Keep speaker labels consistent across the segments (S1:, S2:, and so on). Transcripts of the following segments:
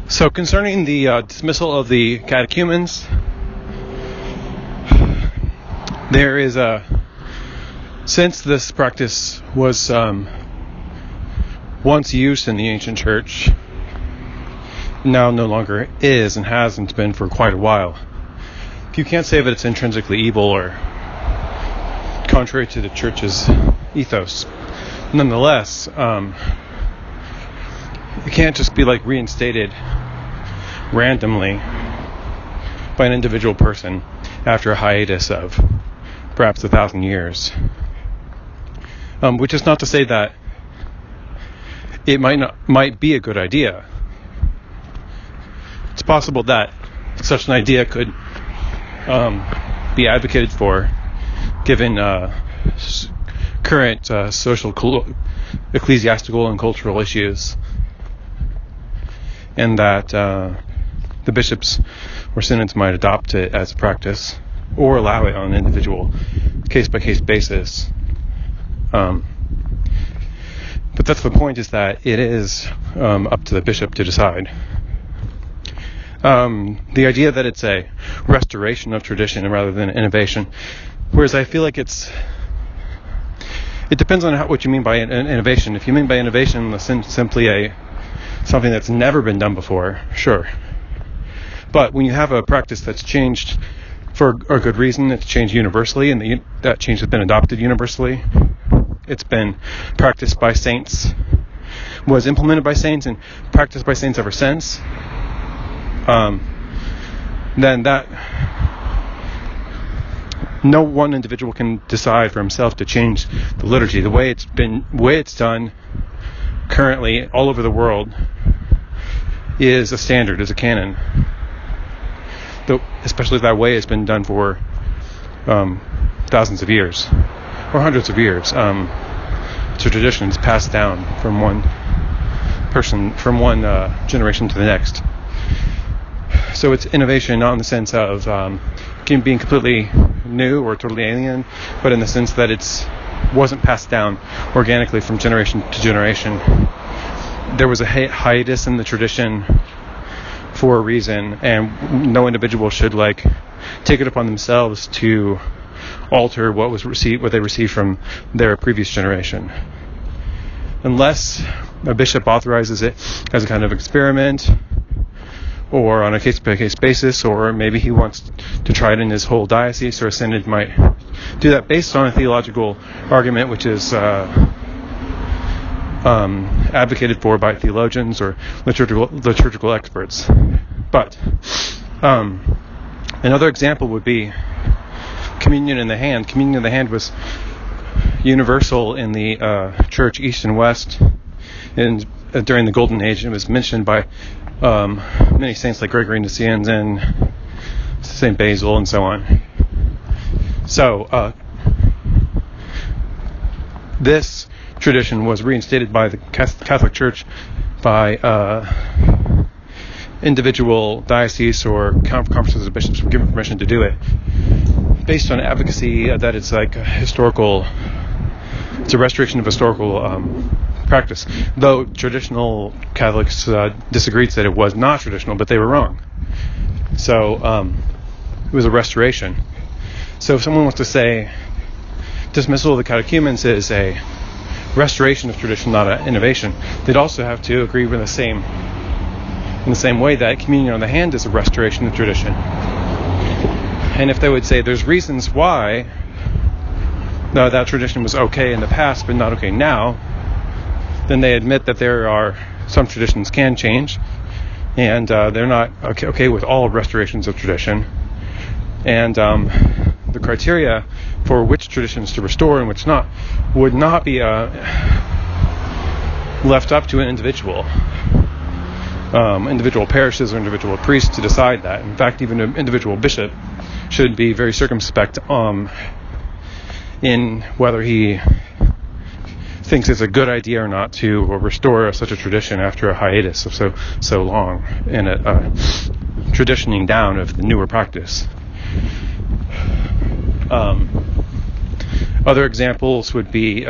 S1: So concerning the dismissal of the Catechumens, there is since this practice was once used in the ancient church, now no longer is and hasn't been for quite a while. You can't say that it's intrinsically evil or contrary to the church's ethos. Nonetheless, it can't just be like reinstated randomly by an individual person after a hiatus of perhaps 1,000 years. Which is not to say that it might be a good idea. It's possible that such an idea could be advocated for, given current social, ecclesiastical, and cultural issues, and that the bishops or synods might adopt it as a practice or allow it on an individual case-by-case basis. But that's the point, is that it is up to the bishop to decide. The idea that it's a restoration of tradition rather than innovation, whereas I feel like it depends on what you mean by an innovation. If you mean by innovation simply something that's never been done before, sure. But when you have a practice that's changed for a good reason, it's changed universally, and that change has been adopted universally, it's been practiced by saints, was implemented by saints, and practiced by saints ever since, then that no one individual can decide for himself to change the liturgy. The way it's done currently all over the world is a standard, is a canon. Though, especially that way it's been done for thousands of years or hundreds of years. So traditions passed down from one generation to the next. So it's innovation not in the sense of being completely new or totally alien, but in the sense that it wasn't passed down organically from generation to generation. There was a hiatus in the tradition for a reason, and no individual should take it upon themselves to alter what they received from their previous generation, unless a bishop authorizes it as a kind of experiment, or on a case-by-case basis, or maybe he wants to try it in his whole diocese, or a synod might do that based on a theological argument which is advocated for by theologians or liturgical experts. But another example would be communion in the hand. Communion in the hand was universal in the church, East and West, and during the Golden Age. It was mentioned by many saints like Gregory Nazianzen and Saint Basil and so on. So this tradition was reinstated by the Catholic Church by individual dioceses or conferences of bishops were given permission to do it, based on advocacy that it's like it's a restoration of historical practice. Though traditional Catholics disagreed, said it was not traditional, but they were wrong. So it was a restoration. So if someone wants to say dismissal of the catechumens is a restoration of tradition, not an innovation, they'd also have to agree with in the same way that communion on the hand is a restoration of tradition. And if they would say there's reasons why that tradition was okay in the past but not okay now, then they admit that there are some traditions can change, and they're not okay with all restorations of tradition. And the criteria for which traditions to restore and which not would not be left up to an individual parishes or individual priests to decide that. In fact, even an individual bishop should be very circumspect in whether he thinks it's a good idea or not to restore such a tradition after a hiatus of so long, and a traditioning down of the newer practice. Other examples would be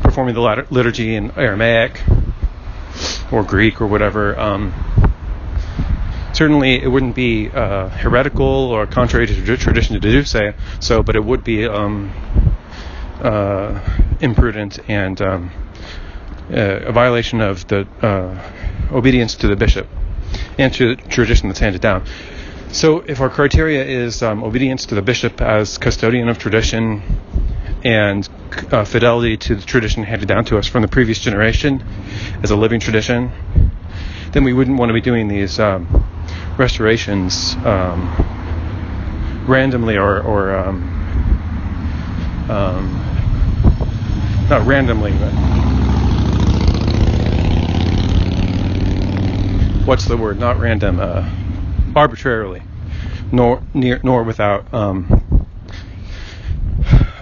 S1: performing the liturgy in Aramaic, or Greek or whatever. Certainly, it wouldn't be heretical or contrary to tradition to do so, but it would be imprudent and a violation of the obedience to the bishop and to the tradition that's handed down. So if our criteria is obedience to the bishop as custodian of tradition and fidelity to the tradition handed down to us from the previous generation as a living tradition, then we wouldn't want to be doing these restorations randomly or not randomly, but what's the word? Not random, arbitrarily, nor without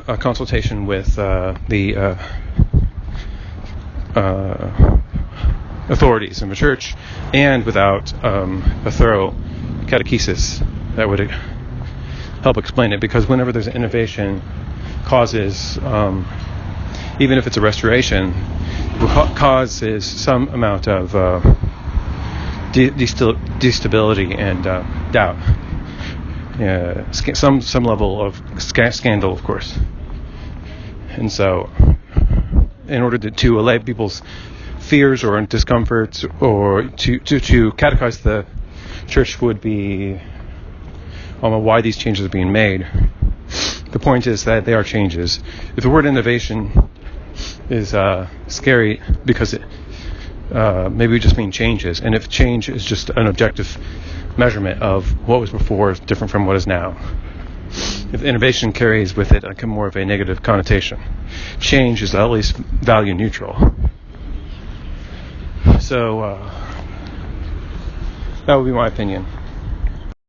S1: a consultation with the authorities in the church, and without a thorough catechesis that would help explain it. Because whenever there's an innovation, causes, even if it's a restoration, causes some amount of destability and doubt, some level of scandal, of course. And so, in order to allay people's fears or discomforts, or to catechize the church would be why these changes are being made. The point is that they are changes. If the word innovation is scary because it maybe we just mean changes, and if change is just an objective measurement of what was before is different from what is now. If innovation carries with it more of a negative connotation, change is at least value neutral. So that would be my opinion.